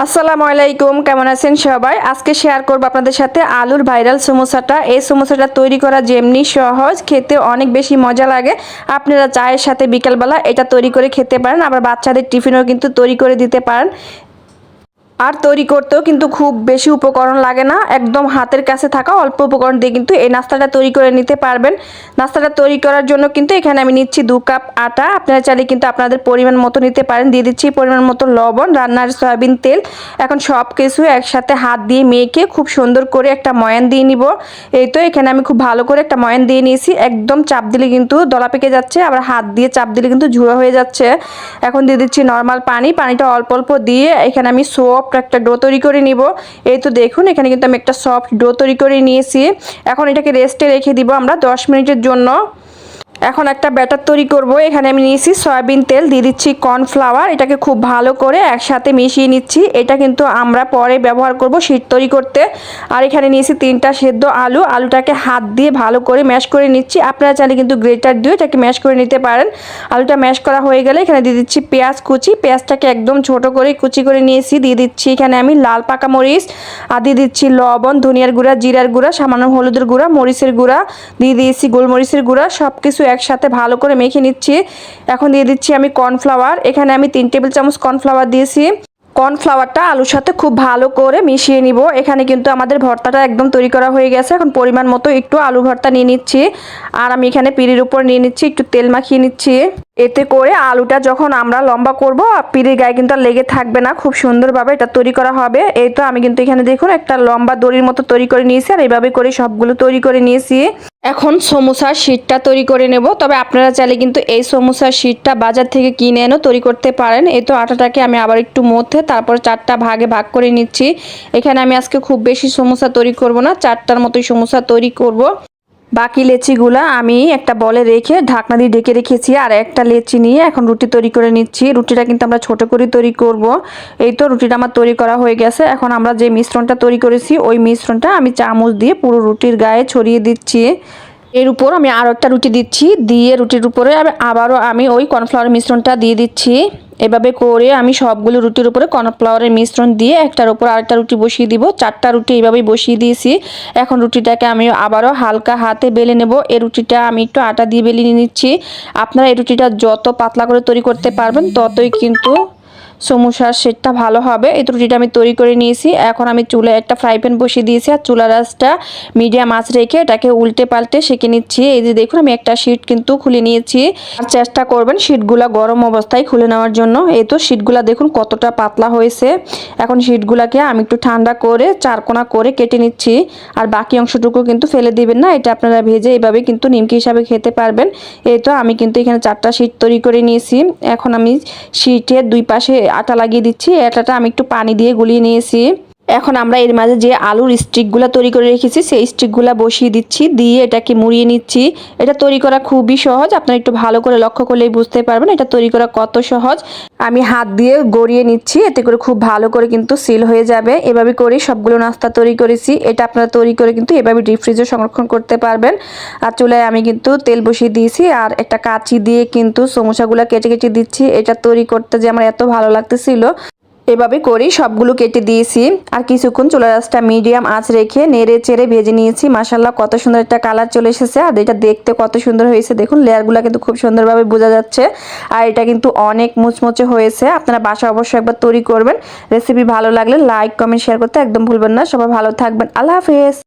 আসসালামু আলাইকুম, কেমন আছেন সবাই? আজকে শেয়ার করব আপনাদের সাথে আলুর ভাইরাল সমোসাটা। এই সমোসাটা তৈরি করা যেমনি সহজ, খেতে অনেক বেশি মজা লাগে। আপনারা চায়ের সাথে বিকালবেলা এটা তৈরি করে খেতে পারেন, আবার বাচ্চাদের টিফিনও কিন্তু তৈরি করে দিতে পারেন। আর তৈরি করতেও কিন্তু খুব বেশি উপকরণ লাগে না, একদম হাতের কাছে থাকা অল্প উপকরণ দিয়ে কিন্তু এই নাস্তাটা তৈরি করে নিতে পারবেন। নাস্তাটা তৈরি করার জন্য কিন্তু এখানে আমি নিচ্ছি 2 কাপ আটা। আপনারা চাইলে কিন্তু আপনাদের পরিমাণ মতো নিতে পারেন। দিয়ে দিচ্ছি পরিমাণ মতো লবণ, রান্নার সয়াবিন তেল। এখন সব কিছু একসাথে হাত দিয়ে মেখে খুব সুন্দর করে একটা ময়ান দিয়ে নিব। এই তো এখানে আমি খুব ভালো করে একটা ময়ান দিয়ে নিয়েছি। একদম চাপ দিলে কিন্তু দলা পেকে যাচ্ছে, আবার হাত দিয়ে চাপ দিলে কিন্তু ঝুড়ো হয়ে যাচ্ছে। এখন দিয়ে দিচ্ছি নর্মাল পানি। পানিটা অল্প অল্প দিয়ে এখানে আমি একটা ডো তৈরি করে নিব। এই তো দেখুন এখানে কিন্তু আমি একটা সফট ডো তৈরি করে নিয়েছি। এখন এটাকে রেস্টে রেখে দিব আমরা 10 মিনিটের জন্য। এখন একটা ব্যাটার তৈরি করব। এখানে আমি নিয়েছি সয়াবিন তেল, দিয়ে দিচ্ছি কর্নফ্লাওয়ার। এটাকে খুব ভালো করে একসাথে মিশিয়ে নিচ্ছি। এটা কিন্তু আমরা পরে ব্যবহার করব শীট তৈরি করতে। আর এখানে নিয়েছি 3টা সেদ্ধ আলু। আলুটাকে হাত দিয়ে ভালো করে ম্যাশ করে নিচ্ছি। আপনারা চাইলে কিন্তু গ্রেটার দিয়ে এটাকে ম্যাশ করে নিতে পারেন। আলুটা ম্যাশ করা হয়ে গেলে এখানে দিয়ে দিচ্ছি পেঁয়াজ কুচি। পেঁয়াজটাকে একদম ছোট করে কুচি করে নিয়েছি। দিয়ে দিচ্ছি এখানে আমি লাল পাকা মরিচ, আর দিয়ে দিচ্ছি লবণ, ধনিয়ার গুঁড়া, জিরার গুঁড়া, সামান্য হলুদের গুঁড়া, মরিচের গুঁড়া, দিয়ে দিয়েছি গোলমরিচের গুঁড়া। সব কিছু একসাথে ভালো করে মেখে নিচ্ছি। এখন দিয়ে দিচ্ছি আমি কর্নফ্লাওয়ার। এখানে আমি 3 টেবিল চামচ কর্নফ্লাওয়ার দিয়েছি। কর্নফ্লাওয়ারটা আলুর সাথে খুব ভালো করে মিশিয়ে নিব। এখানে কিন্তু আমাদের ভর্তাটা একদম তৈরি করা হয়ে গেছে। এখন পরিমাণ মতো একটু আলু ভর্তা নিয়ে নিচ্ছি। আর আমি এখানে পিঁড়ির উপর নিয়ে নিচ্ছি, একটু তেল মাখিয়ে নিচ্ছি। এতে করে আলুটা যখন আমরা লম্বা করব পিঁড়ির গায়ে কিন্তু আর লেগে থাকবে না, খুব সুন্দরভাবে এটা তৈরি করা হবে। এই তো আমি কিন্তু এখানে দেখুন একটা লম্বা দড়ির মতো তৈরি করে নিয়েছি, আর এইভাবে করে সবগুলো তৈরি করে নিয়েছি। এখন সমোসার শীটটা তৈরি করে নেব। তবে আপনারা চাইলে কিন্তু এই সমোসার শীটটা বাজার থেকে কিনে এনেও তৈরি করতে পারেন। এই তো আটাটাকে আমি আবার একটু মথে তারপর 4টা ভাগে ভাগ করে নিচ্ছি। এখানে আমি আজকে খুব বেশি সমোসা তৈরি করব না, 4টার মতোই সমোসা তৈরি করব। বাকি লেচিগুলা আমি একটা বলে রেখে ঢাকনা দিয়ে ঢেকে রেখেছি। আর একটা লেচি নিয়ে এখন রুটি তৈরি করে নিচ্ছি। রুটিটা কিন্তু আমরা ছোট করে তৈরি করব। এই তো রুটিটা আমার তৈরি করা হয়ে গেছে। এখন আমরা যে মিশ্রণটা তৈরি করেছি ওই মিশ্রণটা আমি চামচ দিয়ে পুরো রুটির গায়ে ছড়িয়ে দিচ্ছি। এর উপর আমি আরও একটা রুটি দিচ্ছি, দিয়ে রুটির উপরে আবারও আমি ওই কর্নফ্লাওয়ার মিশ্রণটা দিয়ে দিচ্ছি। এভাবে করে আমি সবগুলো রুটির উপরে কর্নফ্লাওয়ারের মিশ্রণ দিয়ে একটার উপর আরেকটা রুটি বসিয়ে দিব। 4টা রুটি এইভাবেই বসিয়ে দিয়েছি। এখন রুটিটাকে আমি আবারও হালকা হাতে বেলে নেব। এই রুটিটা আমি একটু আটা দিয়ে বেলে নিচ্ছি। আপনারা এই রুটিটা যত পাতলা করে তৈরি করতে পারবেন ততই কিন্তু সমোসার সেটটা ভালো হবে। এই রুটিটা আমি তৈরি করে নিয়েছি। এখন আমি চুলায় একটা ফ্রাই প্যান বসিয়ে দিয়েছি, আর চুলার আঁচটা মিডিয়াম আঁচ রেখে এটাকে উল্টে পাল্টে সেঁকে নিচ্ছি। এই যে দেখুন আমি একটা শীট কিন্তু খুলে নিয়েছি। আর চেষ্টা করবেন শীটগুলা গরম অবস্থায় খুলে নেওয়ার জন্য। এই তো শীটগুলা দেখুন কতটা পাতলা হয়েছে। এখন শীটগুলাকে আমি একটু ঠান্ডা করে চারকোনা করে কেটে নিচ্ছি। আর বাকি অংশটুকু কিন্তু ফেলে দিবেন না, এটা আপনারা ভেজে এইভাবে কিন্তু নিমকি হিসাবে খেতে পারবেন। এই তো আমি কিন্তু এখানে 4টা শীট তৈরি করে নিয়েছি। এখন আমি শীটের 2 পাশে আটা লাগিয়ে দিচ্ছি। আটাটা আমি একটু পানি দিয়ে গুলিয়ে নিয়েছি। এখন আমরা এর মাঝে যে আলুর স্টিকগুলো তৈরি করে রেখেছি সেই স্টিকগুলো বসিয়ে দিচ্ছি, দিয়ে এটাকে মুড়িয়ে নিচ্ছি। এটা তৈরি করা খুবই সহজ, আপনারা একটু ভালো করে লক্ষ্য করলেই বুঝতে পারবেন এটা তৈরি করা কত সহজ। আমি হাত দিয়ে গড়িয়ে নিচ্ছি, এতে করে খুব ভালো করে কিন্তু সিল হয়ে যাবে। এভাবে করে সবগুলো নাস্তা তৈরি করেছি। এটা আপনারা তৈরি করে কিন্তু এভাবে ডিপ ফ্রিজে সংরক্ষণ করতে পারবেন। আর চুলায় আমি কিন্তু তেল বসিয়ে দিয়েছি, আর একটা কাঁচি দিয়ে কিন্তু সমোসাগুলো কেটে কেটে দিচ্ছি। এটা তৈরি করতে যে আমার এত ভালো লাগতেছিল, এভাবে করেই সবগুলো কেটে দিয়েছি। আর কিছুক্ষণ চুলার আঁচটা মিডিয়াম আঁচ রেখে নেড়ে চেড়ে ভেজে নিয়েছি। মাশাআল্লাহ কত সুন্দর একটা কালার চলে এসেছে, আর এটা দেখতে কত সুন্দর হয়েছে। দেখুন লেয়ারগুলো কিন্তু খুব সুন্দরভাবে বোঝা যাচ্ছে। আর এটা কিন্তু অনেক মুচমুচে হয়েছে। আপনারা বাসায় অবশ্যই একবার তৈরি করবেন। রেসিপি ভালো লাগলে লাইক কমেন্ট শেয়ার করতে একদম ভুলবেন না। সবাই ভালো থাকবেন। আল্লাহ হাফেজ।